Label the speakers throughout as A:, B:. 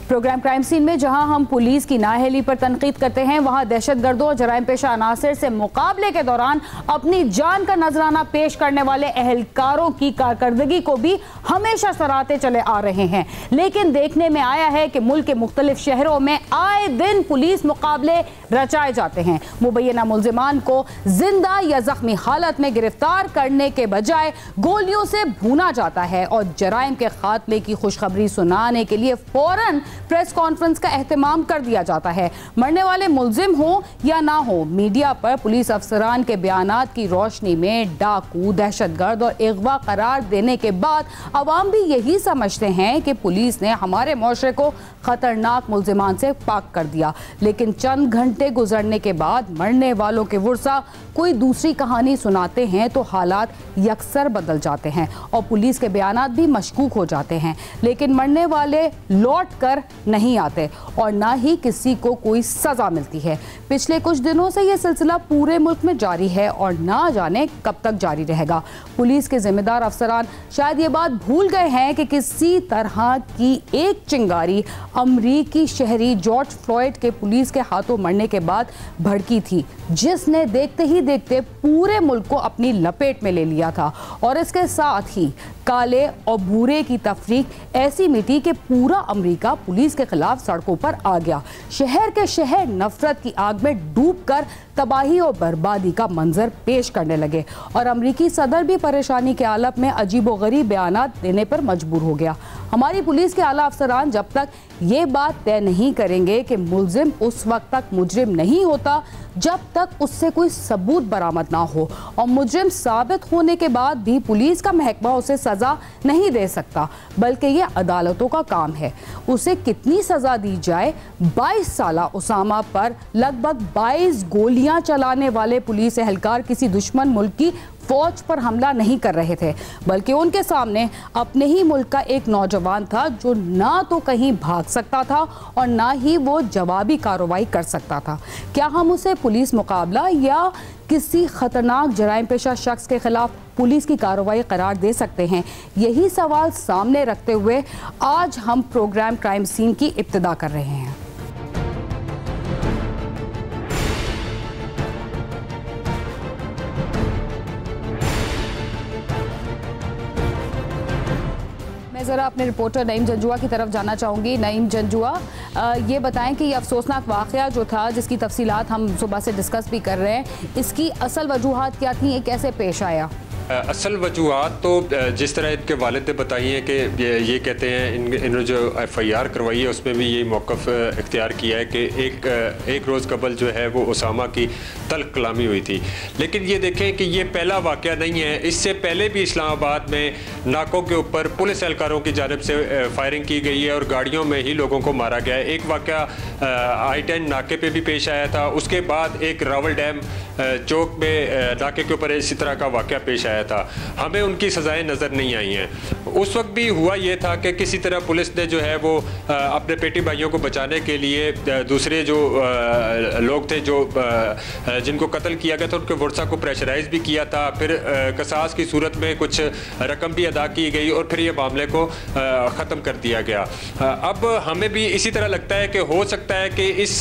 A: Programme crime scene में जहां हम पुलिस की नाअहली पर तनकीद करते हैं, वहां दहशतगर्दों और जराइम पेशा अनासर से मुकाबले के दौरान अपनी जान का नजराना पेश करने वाले एहलकारों की कारकर्दगी को भी हमेशा सराहते चले आ रहे हैं। लेकिन देखने में आया है कि मुल्क के मुख्तलिफ शहरों में आए दिन पुलिस मुकाबले रचाए जाते हैं। मुबैना मुल्जिमान को जिंदा या जख्मी हालत में गिरफ्तार करने के बजाय गोलियों से भूना जाता है और जराइम के खात्मे की खुशखबरी सुनाने के लिए फौरन प्रेस कॉन्फ्रेंस का एहतमाम कर दिया जाता है। मरने वाले मुल्जिम हो या ना हो, मीडिया पर पुलिस अफसरान के बयानात की रोशनी में डाकू, दहशतगर्द और अगवा करार देने के बाद अवाम भी यही समझते हैं कि पुलिस ने हमारे मुआशरे को खतरनाक मुल्जिमान से पाक कर दिया। लेकिन चंद घंटे गुजरने के बाद मरने वालों के वर्सा कोई दूसरी कहानी सुनाते हैं तो हालात यकसर बदल जाते हैं और पुलिस के बयानात भी मशकूक हो जाते हैं। लेकिन मरने वाले लौट कर नहीं आते और ना ही किसी को कोई सजा मिलती है। पिछले कुछ दिनों से यह सिलसिला पूरे मुल्क में जारी है और ना जाने कब तक जारी रहेगा। पुलिस के जिम्मेदार अफसरान शायद ये बात भूल गए हैं कि किसी तरह की एक चिंगारी अमरीकी शहरी जॉर्ज फ्लॉयड के पुलिस के हाथों मरने के बाद भड़की थी, जिसने देखते ही देखते पूरे मुल्क को अपनी लपेट में ले लिया था। और इसके साथ ही काले और भूरे की तफरीक ऐसी मिटी कि पूरा अमेरिका पुलिस के खिलाफ सड़कों पर आ गया। शहर के शहर नफरत की आग में डूबकर तबाही और बर्बादी का मंजर पेश करने लगे और अमेरिकी सदर भी परेशानी के आलम में अजीबोगरीब बयानात देने पर मजबूर हो गया। हमारी पुलिस के आला अफसरान जब तक ये बात तय नहीं करेंगे कि मुल्जिम उस वक्त तक मुजरिम नहीं होता जब तक उससे कोई सबूत बरामद ना हो, और मुजरिम साबित होने के बाद भी पुलिस का महकमा उसे सजा नहीं दे सकता, बल्कि ये अदालतों का काम है। उसे कितनी सजा दी जाए? 22 साला उसामा पर लगभग 22 गोलियां चलाने वाले पुलिस एहलकार किसी दुश्मन मुल्क की फौज पर हमला नहीं कर रहे थे, बल्कि उनके सामने अपने ही मुल्क का एक नौजवान था जो ना तो कहीं भाग सकता था और ना ही वो जवाबी कार्रवाई कर सकता था। क्या हम उसे पुलिस मुकाबला या किसी खतरनाक जराइम पेशा शख्स के खिलाफ पुलिस की कार्रवाई करार दे सकते हैं? यही सवाल सामने रखते हुए आज हम प्रोग्राम क्राइम सीन की इब्तिदा कर रहे हैं। ज़रा अपने रिपोर्टर नईम जंजुआ की तरफ जाना चाहूँगी। नईम जंजुआ, ये बताएं कि ये अफसोसनाक वाक़या जो था, जिसकी तफसीलात हम सुबह से डिस्कस भी कर रहे हैं, इसकी असल वजूहात क्या थी? ये कैसे पेश आया?
B: असल वजूहात तो जिस तरह इनके वालिद ने बताई है कि ये कहते हैं इन्होंने जो FIR करवाई है उसमें भी ये मौक़िफ़ इख्तियार किया है कि एक रोज़ कबल जो है वो उसामा की तल्ख़ कलामी हुई थी। लेकिन ये देखें कि ये पहला वाक़या नहीं है। इससे पहले भी इस्लामाबाद में नाकों के ऊपर पुलिस एहलकारों की जानिब से फायरिंग की गई है और गाड़ियों में ही लोगों को मारा गया है। एक वाक़या I-10 नाके पे भी पेश आया था। उसके बाद एक रावल डैम चौक में नाके के ऊपर इसी तरह का वाक़या पेश आया था। हमें उनकी सज़ाएं नज़र नहीं आई हैं। उस वक्त भी हुआ ये था कि किसी तरह पुलिस ने जो है वो अपने पेटी भाइयों को बचाने के लिए दूसरे जो लोग थे जो जिनको कत्ल किया गया था उनके वर्सा को प्रेशराइज भी किया था। फिर कसास की सूरत में कुछ रकम भी अदा की गई और फिर ये मामले को ख़त्म कर दिया गया। अब हमें भी इसी तरह लगता है कि हो सकता है कि इस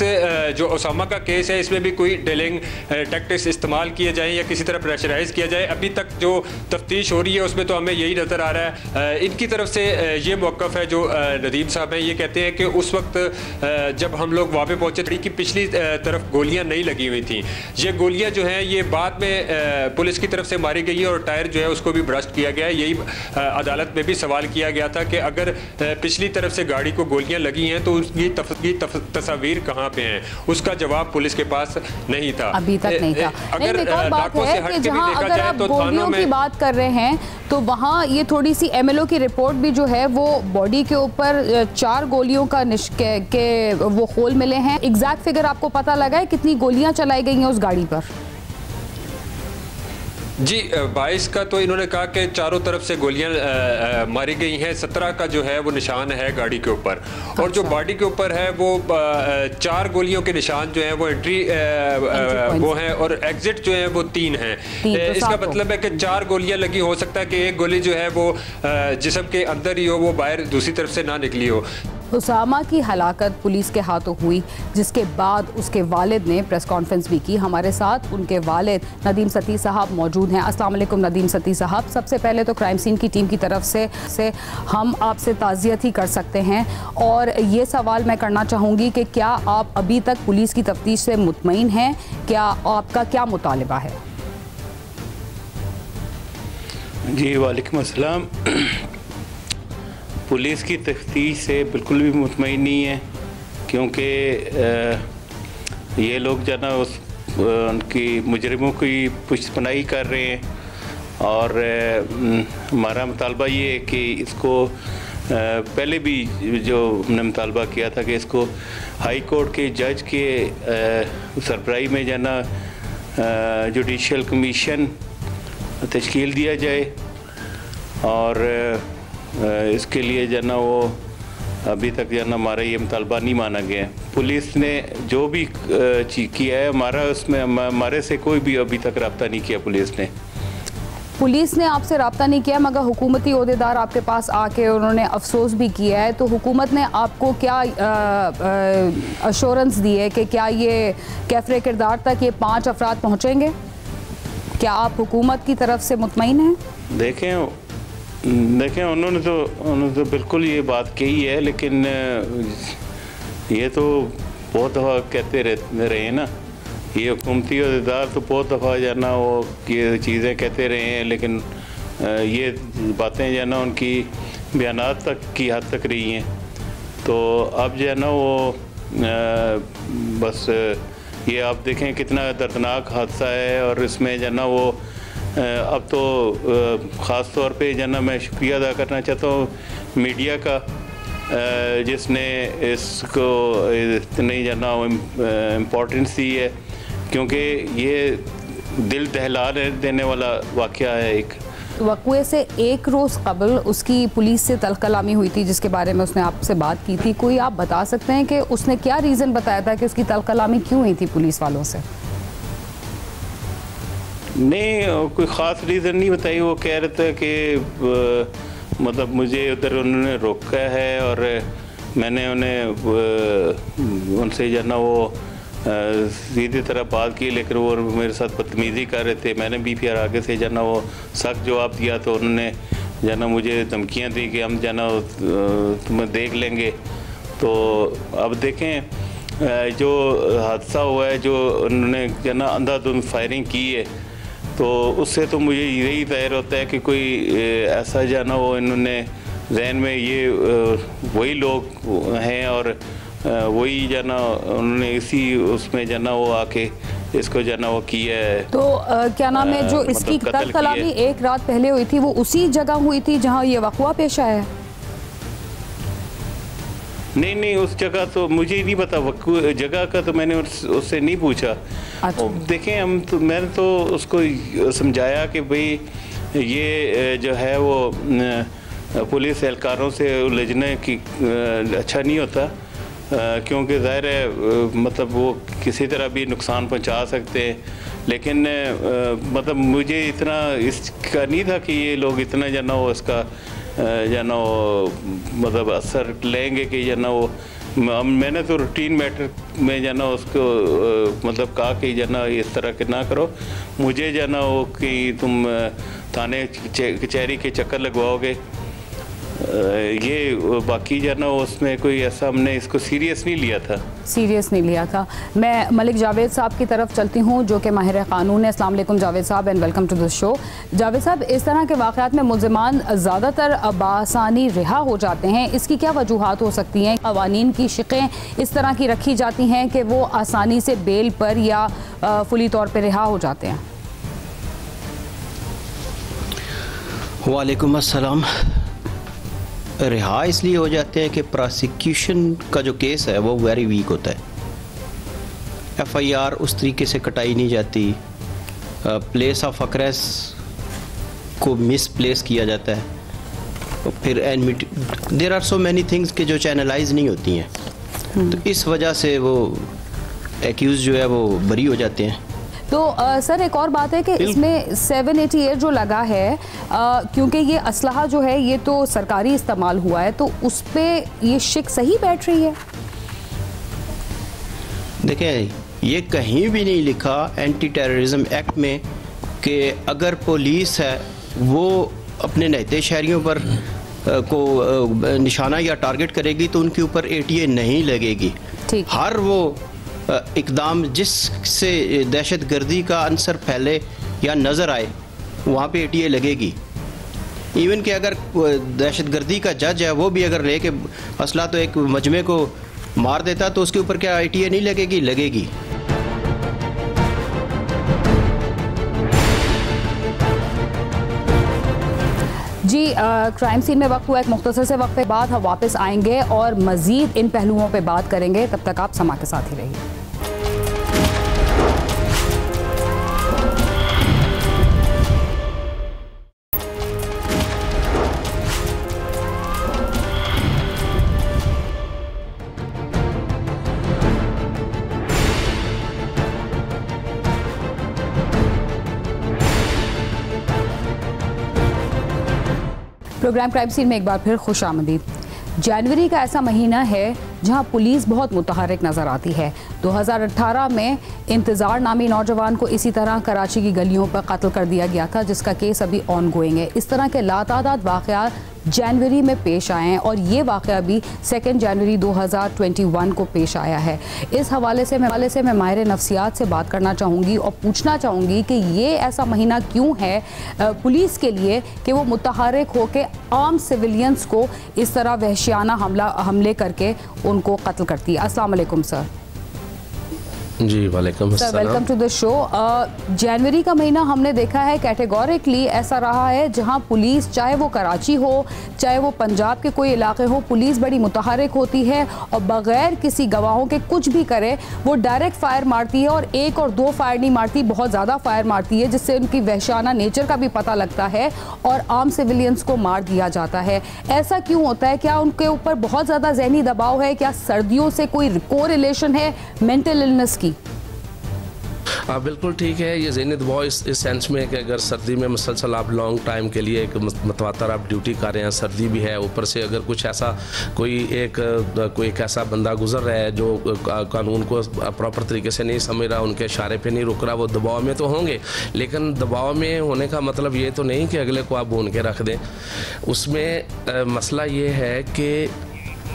B: जो उसामा का केस है इसमें भी कोई डीलिंग टैक्टिक्स इस्तेमाल किए जाएँ या किसी तरह प्रेशराइज किया जाए। अभी तक जो तफ्तीश हो रही है उसमें तो हमें यही नज़र आ रहा है। इनकी तरफ से ये मौक़िफ़ है जो नदीम साहब हैं, ये कहते हैं कि उस वक्त जब हम लोग वहाँ पे पहुँचे थी कि पिछली तरफ गोलियाँ नहीं लगी हुई थी। ये गोलियाँ जो हैं ये बाद में पुलिस की तरफ से मारी गई है और टायर जो है उसको भी ब्रस्ट किया गया है। यही अदालत में भी सवाल किया गया था कि अगर पिछली तरफ से गाड़ी को गोलियाँ लगी हैं तो उसकी तस्वीर कहाँ पे हैं? उसका जवाब पुलिस के पास नहीं था,
A: अभी तक नहीं था। अगर बात है कि जहाँ अगर आप गोलियों की बात कर रहे हैं तो वहाँ ये थोड़ी सी MLO की रिपोर्ट भी जो है वो बॉडी के ऊपर 4 गोलियों का के वो होल मिले हैं। एग्जैक्ट फिगर आपको पता लगा है कितनी गोलियां चलाई गई हैं उस गाड़ी पर?
B: जी 22 का तो इन्होंने कहा कि चारों तरफ से गोलियां मारी गई हैं। 17 का जो है वो निशान है गाड़ी के ऊपर और जो बॉडी के ऊपर है वो 4 गोलियों के निशान जो है वो एंट्री वो हैं और एग्जिट जो है वो 3 हैं। इसका मतलब है कि 4 गोलियां लगी, हो सकता है कि एक गोली जो है वो जिस्म के अंदर ही हो, वो बाहर दूसरी तरफ से ना निकली हो।
A: उसामा की हलाकत पुलिस के हाथों हुई, जिसके बाद उसके वालिद ने प्रेस कॉन्फ्रेंस भी की। हमारे साथ उनके वालिद नदीम सती साहब मौजूद हैं। अस्सलाम वालेकुम नदीम सती साहब, सबसे पहले तो क्राइम सीन की टीम की तरफ से हम आपसे ताज़ियत ही कर सकते हैं और ये सवाल मैं करना चाहूँगी कि क्या आप अभी तक पुलिस की तफ्तीश से मुतमईन हैं? क्या आपका क्या मुतालिबा है?
C: जी वालेकुम अस्सलाम। पुलिस की तफ्तीश से बिल्कुल भी मुतमईन नहीं है, क्योंकि ये लोग जो ना उनकी मुजरिमों की पुष्टपनाही कर रहे हैं और हमारा मुतालबा ये है कि इसको पहले भी जो हमने मुतालबा किया था कि इसको हाई कोर्ट के जज के सरबराही में जो ना जुडिशल कमीशन तश्कील दिया जाए और इसके लिए जो ना वो अभी तक जो ना हमारा ये मुतालबा नहीं माना गया। पुलिस ने जो भी किया है हमारे से कोई भी अभी तक रब्ता नहीं किया। पुलिस ने
A: आपसे रब्ता नहीं किया, मगर हुकूमती ओहदेदार आपके पास आके उन्होंने अफसोस भी किया है। तो हुकूमत ने आपको क्या अश्योरेंस दी है कि क्या ये कैफरे किरदार तक ये 5 अफराद पहुँचेंगे? क्या आप हुकूमत की तरफ से मुतमईन हैं?
C: देखें उन्होंने तो बिल्कुल ये बात कही है, लेकिन ये तो बहुत दफ़ा कहते रहे हैं ना, ये हुकूमती अहदेदार तो बहुत दफ़ा जो ना वो ये चीज़ें कहते रहे हैं, लेकिन ये बातें जो ना उनकी बयानात तक की हद तक रही हैं। तो अब जो है ना वो बस ये आप देखें कितना दर्दनाक हादसा है और इसमें जो ना वो अब तो ख़ास तौर पे जो ना मैं शुक्रिया अदा करना चाहता हूँ मीडिया का, जिसने इसको इतनी जो ना इम्पोर्टेंस दी है, क्योंकि ये दिल दहला देने वाला वाक़या है। एक
A: वक़्वे से एक रोज़ कबल उसकी पुलिस से तल्ख़ कलामी हुई थी, जिसके बारे में उसने आपसे बात की थी। कोई आप बता सकते हैं कि उसने क्या रीज़न बताया था कि उसकी तल्ख़ कलामी क्यों हुई थी पुलिस वालों से?
C: नहीं, कोई ख़ास रीज़न नहीं बताई। वो कह रहे थे कि मतलब मुझे उधर उन्होंने रोका है और मैंने उन्हें उनसे जो ना वो सीधी तरह बात की, लेकिन वो मेरे साथ बदतमीज़ी कर रहे थे। मैंने भी फिर आगे से जो ना वो सख्त जवाब दिया, तो उन्होंने जो ना मुझे धमकियाँ दी कि हम जो ना तुम्हें देख लेंगे। तो अब देखें जो हादसा हुआ है, जो उन्होंने जो ना अंधाधुंध फायरिंग की है, तो उससे तो मुझे यही ज़ाहिर होता है कि कोई ऐसा जो ना वो इन्होंने जहन में ये वही लोग हैं और वही जो ना उन्होंने इसी उसमें जो ना वो आके इसको जो ना वो किया है।
A: तो क्या नाम है जो इसकी तल्ख़ कलामी एक रात पहले हुई थी, वो उसी जगह हुई थी जहां ये वक़्वा पेश आया है?
C: नहीं, उस जगह तो मुझे नहीं पता, जगह का तो मैंने उससे नहीं पूछा।
A: अच्छा।
C: देखें मैंने तो उसको समझाया कि भाई ये जो है वो पुलिस एहलकारों से उलझने की अच्छा नहीं होता, क्योंकि ज़ाहिर है मतलब वो किसी तरह भी नुकसान पहुंचा सकते हैं। लेकिन मतलब मुझे इतना इसका नहीं था कि ये लोग इतना जो ना वो इसका जो ना वो मतलब असर लेंगे कि जो ना वो मैंने तो रूटीन मैटर में जो ना उसको मतलब कहा कि जो ना इस तरह के ना करो। मुझे जो ना वो कि तुम थाने कचहरी के चक्कर लगवाओगे, ये बाकी जो ना उसमें कोई ऐसा हमने इसको सीरियस नहीं लिया था। मैं मलिक जावेद साहब की तरफ चलती हूँ, जो कि माहिर क़ानून है। अस्सलाम वालेकुम Javed sahab and welcome to the show. Javed sahab, इस तरह के वाक़यात में मुल्ज़िमान ज़्यादातर बासानी रिहा हो जाते हैं, इसकी क्या वजूहात हो सकती हैं? क़वानीन की शिक़ें इस तरह की रखी जाती हैं कि वो आसानी से बेल पर या फुली तौर पर रिहा हो जाते हैं?
D: वालेकुम अस्सलाम। रिहा इसलिए हो जाते हैं कि प्रोसिक्यूशन का जो केस है वो वेरी वीक होता है। एफआईआर उस तरीके से कटाई नहीं जाती, प्लेस ऑफ अक्रेस को मिसप्लेस किया जाता है, और फिर there are so many things के जो चैनलाइज नहीं होती हैं। तो इस वजह से वो एक्यूज़ जो है वो बरी हो जाते हैं।
A: तो सर एक और बात है कि इसमें 788 जो लगा है, क्योंकि ये असलहा जो है ये तो सरकारी इस्तेमाल हुआ है, तो उस पर ये शिक सही बैठ रही है?
D: देखें, ये कहीं भी नहीं लिखा एंटी टेररिज्म एक्ट में कि अगर पुलिस है वो अपने नहते शहरियों पर को निशाना या टारगेट करेगी तो उनके ऊपर ATA नहीं लगेगी। हर वो इकदाम जिससे दहशत गर्दी का अंसर फैले या नज़र आए वहाँ पे ATA लगेगी। इवन कि अगर दहशत गर्दी का जज है वो भी अगर लेके असला तो एक मजमे को मार देता तो उसके ऊपर क्या ATA नहीं लगेगी? लगेगी।
A: जी, क्राइम सीन में वक्त हुआ एक मुख्तसर से वक्त के बाद हम वापस आएंगे और मज़ीद इन पहलुओं पे बात करेंगे। तब तक आप समा के साथ ही रहिए। प्रोग्राम क्राइम सीन में एक बार फिर खुशामदीद। जनवरी का ऐसा महीना है जहां पुलिस बहुत मुतहर्रिक नज़र आती है। 2018 में इंतज़ार नामी नौजवान को इसी तरह कराची की गलियों पर कत्ल कर दिया गया था, जिसका केस अभी ऑन गोइंग है। इस तरह के लातादाद वाक़यात जनवरी में पेश आए हैं और ये वाक़या भी 2 जनवरी 2021 को पेश आया है। इस हवाले से मैं माहिर नफ्सियात से बात करना चाहूँगी और पूछना चाहूँगी कि ये ऐसा महीना क्यों है पुलिस के लिए कि वो मुतहर्रिक होकर आम सिविलियंस को इस तरह वहशियाना हमले करके उनको कत्ल करती है। अस्सलाम वालेकुम सर।
E: जी वालेकुम अस्सलाम।
A: Welcome to the show. जनवरी का महीना हमने देखा है कैटेगोरिकली ऐसा रहा है जहां पुलिस, चाहे वो कराची हो चाहे वो पंजाब के कोई इलाके हो, पुलिस बड़ी मुतहर्रिक होती है और बगैर किसी गवाहों के कुछ भी करे वो डायरेक्ट फायर मारती है और 1 और 2 फायर नहीं मारती, बहुत ज़्यादा फायर मारती है, जिससे उनकी वहशाना नेचर का भी पता लगता है और आम सिविलियंस को मार दिया जाता है। ऐसा क्यों होता है? क्या उनके ऊपर बहुत ज़्यादा जहनी दबाव है? क्या सर्दियों से कोई कोरिलेशन है मेंटल इलनेस की?
E: बिल्कुल ठीक है। ये ज़हनी दबाव इस सेंस में कि अगर सर्दी में मुसलसल आप लॉन्ग टाइम के लिए एक मतवातर आप ड्यूटी कर रहे हैं, सर्दी भी है, ऊपर से अगर कुछ ऐसा कोई एक ऐसा बंदा गुजर रहा है जो कानून को प्रॉपर तरीके से नहीं समझ रहा, उनके इशारे पे नहीं रुक रहा, वो दबाव में तो होंगे। लेकिन दबाव में होने का मतलब ये तो नहीं कि अगले को आप भून के रख दें। उसमें मसला ये है कि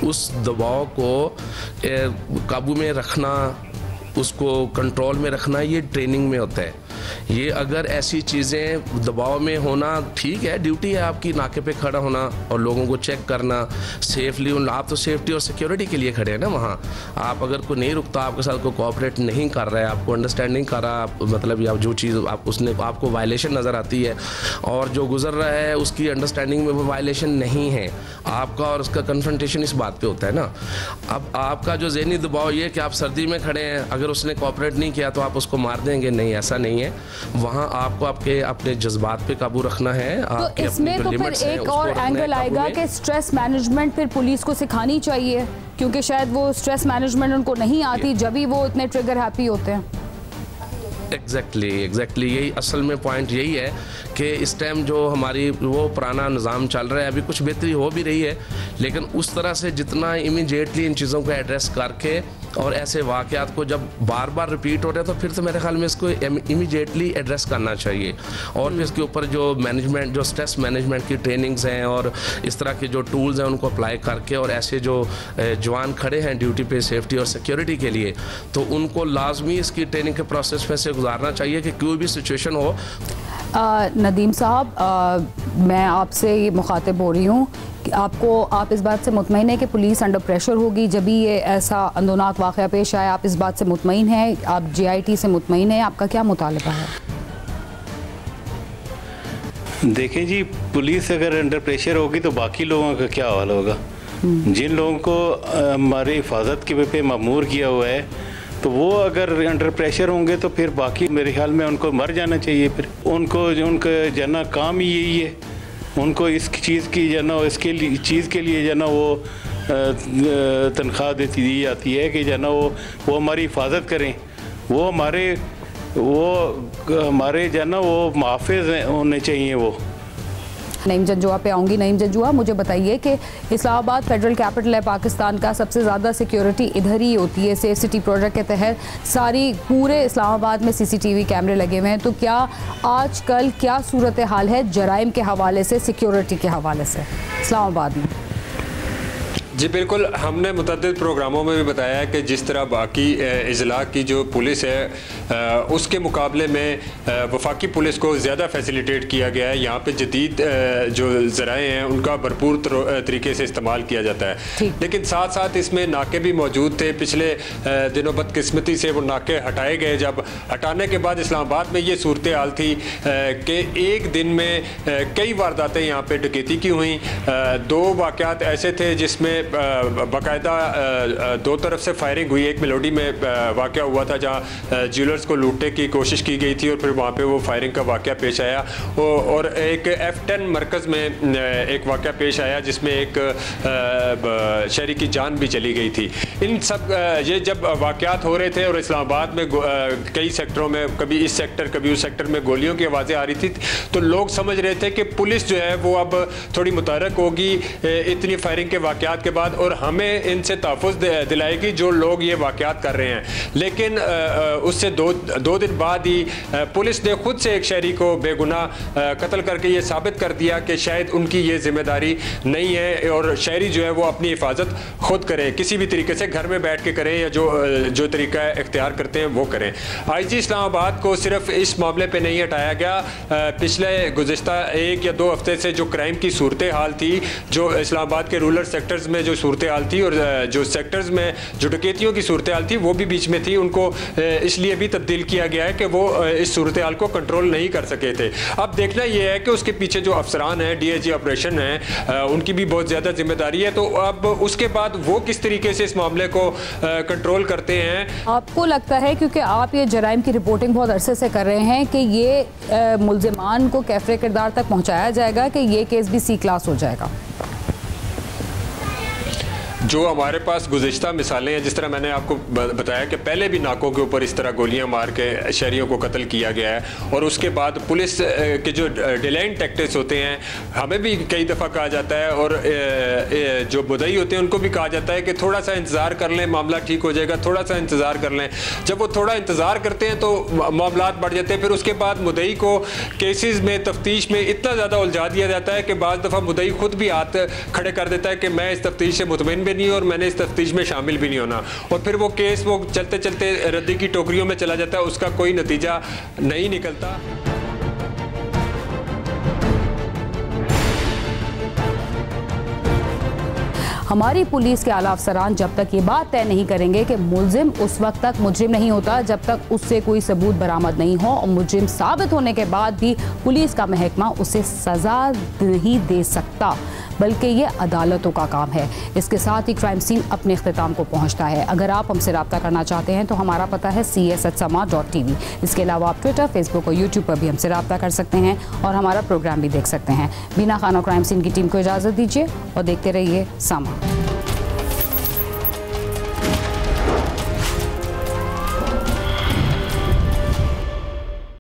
E: उस दबाव को काबू में रखना, उसको कंट्रोल में रखना, ये ट्रेनिंग में होता है। ये अगर ऐसी चीज़ें दबाव में होना ठीक है, ड्यूटी है आपकी, नाके पे खड़ा होना और लोगों को चेक करना सेफली। आप तो सेफ्टी और सिक्योरिटी के लिए खड़े हैं ना वहाँ। आप अगर कोई नहीं रुकता, आपके साथ कोई कोऑपरेट नहीं कर रहा है, आपको अंडरस्टैंड नहीं कर रहा, मतलब या जो चीज़ उसने आपको वायलेशन नज़र आती है और जो गुजर रहा है उसकी अंडरस्टैंडिंग में वो वायलेशन नहीं है, आपका और उसका कन्फ्रंटेशन इस बात पर होता है ना। अब आपका जो ज़हनी दबाव ये कि आप सर्दी में खड़े हैं, अगर उसने कोऑपरेट नहीं किया तो आप उसको मार देंगे, नहीं, ऐसा नहीं है। वहाँ आपको अपने जज्बात पे काबू रखना है।
A: तो इसमें तो फिर एक और एंगल आएगा कि स्ट्रेस मैनेजमेंट फिर पुलिस को सिखानी चाहिए, क्योंकि शायद वो स्ट्रेस मैनेजमेंट उनको नहीं आती, जब भी वो इतने ट्रिगर हैप्पी होते हैं।
E: एग्जैक्टली यही असल में पॉइंट यही है कि इस टाइम जो हमारी वो पुराना निज़ाम चल रहा है, अभी कुछ बेहतरी हो भी रही है, लेकिन उस तरह से जितना इमीडिएटली इन चीज़ों को एड्रेस करके और ऐसे वाक़यात को जब बार बार रिपीट हो रहे हैं तो फिर तो मेरे ख्याल में इसको इमीडिएटली एड्रेस करना चाहिए। और फिर इसके ऊपर जो मैनेजमेंट, जो स्ट्रेस मैनेजमेंट की ट्रेनिंग्स हैं और इस तरह के जो टूल्स हैं उनको अप्लाई करके, और ऐसे जो जवान खड़े हैं ड्यूटी पे सेफ्टी और सिक्योरिटी के लिए, तो उनको लाजमी इसकी ट्रेनिंग के प्रोसेस में से गुजारना चाहिए कि कोई भी सिचुएशन हो।
A: नदीम साहब, मैं आपसे ये मुखातिब हो रही हूँ कि आप इस बात से मुतमईन है कि पुलिस अंडर प्रेशर होगी जब भी ये ऐसा अंदोनाक वाक़या पेश आए? आप इस बात से मुतमईन हैं? आप JIT से मुतमईन हैं? आपका क्या मुतालबा है?
C: देखें जी, पुलिस अगर अंडर प्रेशर होगी तो बाकी लोगों का क्या हाल होगा? जिन लोगों को हमारी हिफाजत के पे मामूर किया हुआ है, तो वो अगर अंडर प्रेशर होंगे तो फिर बाकी मेरे ख्याल में उनको मर जाना चाहिए। फिर उनका जना काम ही यही है, उनको इस चीज़ की जना इसके लिए चीज़ के लिए जना वो तनख्वाह दी जाती है कि जना वो हमारी हिफाजत करें, वो हमारे वो हमारे जो है ना वो मुहाफ़िज़ होने चाहिए। वो
A: नईम जंजुआ पे आऊँगी। नईम जंजुआ, मुझे बताइए कि इस्लामाबाद फेडरल कैपिटल है पाकिस्तान का, सबसे ज़्यादा सिक्योरिटी इधर ही होती है। सेफ सिटी प्रोजेक्ट के तहत सारी पूरे इस्लामाबाद में CCTV कैमरे लगे हुए हैं, तो क्या आजकल क्या सूरत हाल है जराइम के हवाले से, सिक्योरिटी के हवाले से इस्लामाबाद में?
B: जी बिल्कुल, हमने मुतअद्दिद प्रोग्रामों में भी बताया है कि जिस तरह बाकी अजला की जो पुलिस है उसके मुकाबले में वफाकी पुलिस को ज़्यादा फैसिलिटेट किया गया है। यहाँ पे जदीद जो ज़राए हैं उनका भरपूर तरीके से इस्तेमाल किया जाता है, लेकिन साथ साथ इसमें नाके भी मौजूद थे। पिछले दिनों बदकिस्मती से वो नाके हटाए गए। जब हटाने के बाद इस्लामाबाद में ये सूरत हाल थी कि एक दिन में कई वारदातें यहाँ पर डकैती की हुई। 2 वाक़यात ऐसे थे जिसमें बाकायदा 2 तरफ से फायरिंग हुई। एक मेलोडी में वाक़या हुआ था जहाँ ज्वेलर्स को लूटने की कोशिश की गई थी और फिर वहाँ पे वो फायरिंग का वाक़या पेश आया। और एक F10 मरकज़ में एक वाक़या पेश आया जिसमें एक शहरी की जान भी चली गई थी। इन सब ये जब वाक़यात हो रहे थे और इस्लामाबाद में कई सेक्टरों में कभी इस सेक्टर कभी उस सेक्टर में गोलियों की आवाज़ें आ रही थी, तो लोग समझ रहे थे कि पुलिस जो है वो अब थोड़ी मुतहरक होगी इतनी फायरिंग के वाक़यात के बाद और हमें इनसे तहफ़्फ़ुज़ दिलाएगी जो लोग ये वाक़यात कर रहे हैं। लेकिन उससे दो दिन बाद ही पुलिस ने खुद से एक शहरी को बेगुनाह कत्ल करके ये साबित कर दिया कि शायद उनकी ये जिम्मेदारी नहीं है और शहरी जो है वो अपनी हिफाजत खुद करें, किसी भी तरीके से घर में बैठ के करें या जो तरीका इख्तियार करते हैं वो करें। IG इस्लामाबाद को सिर्फ इस मामले पर नहीं हटाया गया। पिछले गुज़िश्ता 1 या 2 हफ्ते से जो क्राइम की सूरत हाल थी, जो इस्लामाबाद के रूरल सेक्टर्स में जो सूरत हाल थी और जो सेक्टर्स में जो डकैतियों की सूरत हाल थी वो भी बीच में थी, उनको इसलिए भी तब्दील किया गया है कि वो इस सूरत हाल को कंट्रोल नहीं कर सके थे। अब देखना ये है कि उसके पीछे जो अफसरान हैं, DIG ऑपरेशन हैं, उनकी भी बहुत ज़्यादा जिम्मेदारी है। तो अब उसके बाद वो किस तरीके से इस मामले को कंट्रोल करते हैं।
A: आपको लगता है, क्योंकि आप ये जराइम की रिपोर्टिंग बहुत अरसे से कर रहे हैं, कि ये मुल्ज़िमान को कैफ़रे किरदार तक पहुँचाया जाएगा कि ये केस भी C क्लास हो जाएगा?
B: जो हमारे पास गुज़िश्ता मिसालें हैं, जिस तरह मैंने आपको बताया कि पहले भी नाकों के ऊपर इस तरह गोलियां मार के शहरियों को कत्ल किया गया है और उसके बाद पुलिस के जो डिलेइंग टैक्टिक्स होते हैं, हमें भी कई दफ़ा कहा जाता है और जो मुद्दई होते हैं उनको भी कहा जाता है कि थोड़ा सा इंतज़ार कर लें, मामला ठीक हो जाएगा, थोड़ा सा इंतज़ार कर लें। जब वो थोड़ा इंतज़ार करते हैं तो मामला बढ़ जाते हैं। फिर उसके बाद मुद्दई को केसेस में तफ्तीश में इतना ज़्यादा उलझा दिया जाता है कि बाज़ दफ़ा मुद्दई खुद भी हाथ खड़े कर देता है कि मैं इस तफ्तीश से मुतमईन भी नहीं और मैंने इस तफ्तीश में शामिल भी नहीं होना, और फिर वो केस वो चलते चलते रद्दी की टोकरियों में चला जाता है, उसका कोई नतीजा नहीं निकलता।
A: हमारी पुलिस के आला अफसरान जब तक ये बात तय नहीं करेंगे कि मुलजिम उस वक्त तक मुजरिम नहीं होता जब तक उससे कोई सबूत बरामद नहीं हो, और मुजरिम साबित होने के बाद भी पुलिस का महकमा उसे सजा नहीं दे सकता, बल्कि ये अदालतों का काम है। इसके साथ ही क्राइम सीन अपने इख्तिताम को पहुंचता है। अगर आप हमसे रब्ता करना चाहते हैं तो हमारा पता है cs@sama.tv। इसके अलावा आप ट्विटर, फेसबुक और यूट्यूब पर भी हमसे रब्ता कर सकते हैं और हमारा प्रोग्राम भी देख सकते हैं। बीना खान और क्राइम सीन की टीम को इजाज़त दीजिए और देखते रहिए सामा।